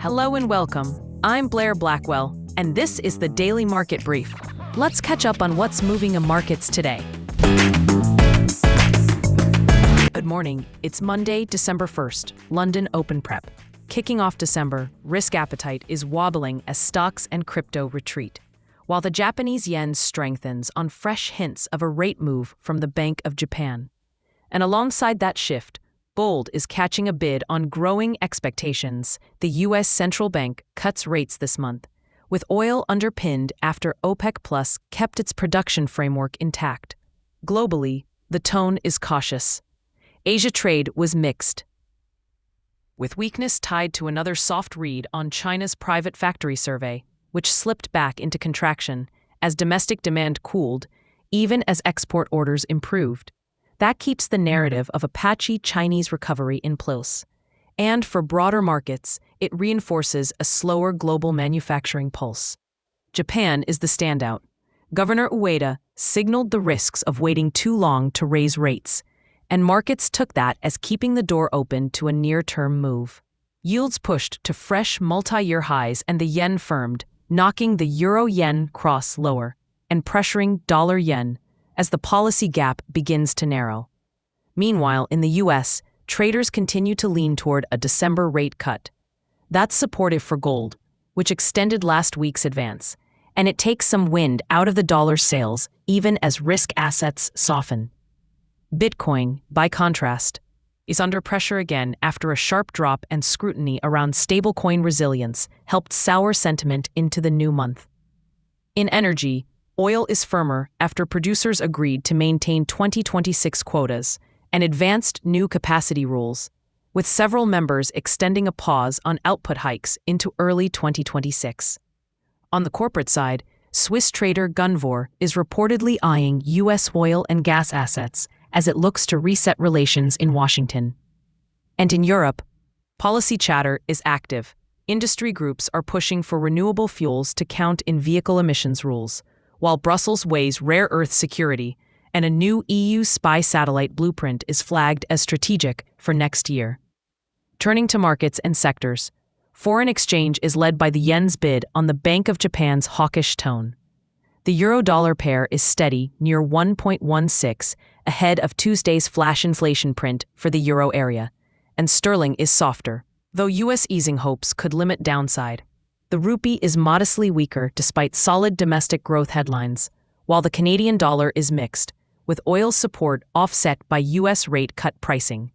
Hello and welcome. I'm Blair Blackwell, and this is the Daily Market Brief. Let's catch up on what's moving in markets today. Good morning. It's Monday, December 1st, London Open Prep. Kicking off December, risk appetite is wobbling as stocks and crypto retreat, while the Japanese yen strengthens on fresh hints of a rate move from the Bank of Japan. And alongside that shift, gold is catching a bid on growing expectations. The U.S. central bank cuts rates this month, with oil underpinned after OPEC Plus kept its production framework intact. Globally, the tone is cautious. Asia trade was mixed, with weakness tied to another soft read on China's private factory survey, which slipped back into contraction as domestic demand cooled, even as export orders improved. That keeps the narrative of a patchy Chinese recovery in place. And for broader markets, it reinforces a slower global manufacturing pulse. Japan is the standout. Governor Ueda signaled the risks of waiting too long to raise rates, and markets took that as keeping the door open to a near-term move. Yields pushed to fresh multi-year highs and the yen firmed, knocking the euro-yen cross lower and pressuring dollar-yen as the policy gap begins to narrow. Meanwhile, in the U.S., traders continue to lean toward a December rate cut. That's supportive for gold, which extended last week's advance, and it takes some wind out of the dollar sails even as risk assets soften. Bitcoin, by contrast, is under pressure again after a sharp drop, and scrutiny around stablecoin resilience helped sour sentiment into the new month. In energy, oil is firmer after producers agreed to maintain 2026 quotas and advanced new capacity rules, with several members extending a pause on output hikes into early 2026. On the corporate side, Swiss trader Gunvor is reportedly eyeing U.S. oil and gas assets as it looks to reset relations in Washington. And in Europe, policy chatter is active. Industry groups are pushing for renewable fuels to count in vehicle emissions rules, while Brussels weighs rare earth security, and a new EU spy satellite blueprint is flagged as strategic for next year. Turning to markets and sectors, foreign exchange is led by the yen's bid on the Bank of Japan's hawkish tone. The euro-dollar pair is steady near 1.16, ahead of Tuesday's flash inflation print for the euro area, and sterling is softer, though U.S. easing hopes could limit downside. The rupee is modestly weaker despite solid domestic growth headlines, while the Canadian dollar is mixed, with oil support offset by U.S. rate cut pricing.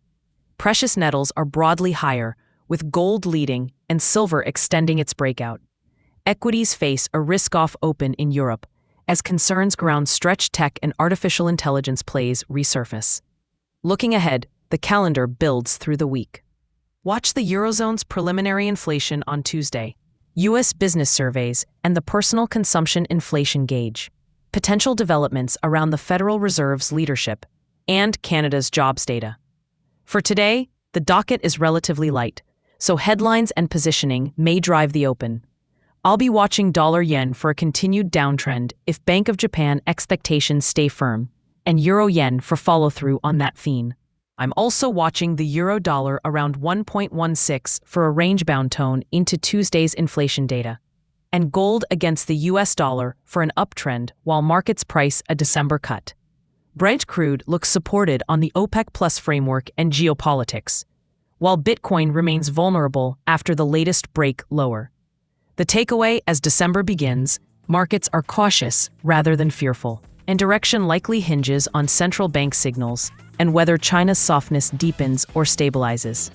Precious metals are broadly higher, with gold leading and silver extending its breakout. Equities face a risk-off open in Europe, as concerns around stretched tech and artificial intelligence plays resurface. Looking ahead, the calendar builds through the week. Watch the Eurozone's preliminary inflation on Tuesday, U.S. business surveys, and the personal consumption inflation gauge, potential developments around the Federal Reserve's leadership, and Canada's jobs data. For today, the docket is relatively light, so headlines and positioning may drive the open. I'll be watching dollar-yen for a continued downtrend if Bank of Japan expectations stay firm, and euro-yen for follow-through on that theme. I'm also watching the euro-dollar around 1.16 for a range-bound tone into Tuesday's inflation data, and gold against the U.S. dollar for an uptrend while markets price a December cut. Brent crude looks supported on the OPEC Plus framework and geopolitics, while Bitcoin remains vulnerable after the latest break lower. The takeaway as December begins, markets are cautious rather than fearful, and direction likely hinges on central bank signals and whether China's softness deepens or stabilizes.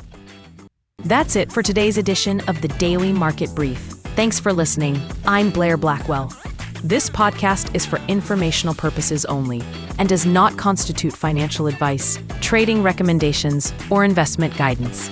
That's it for today's edition of the Daily Market Brief. Thanks for listening. I'm Blair Blackwell. This podcast is for informational purposes only and does not constitute financial advice, trading recommendations, or investment guidance.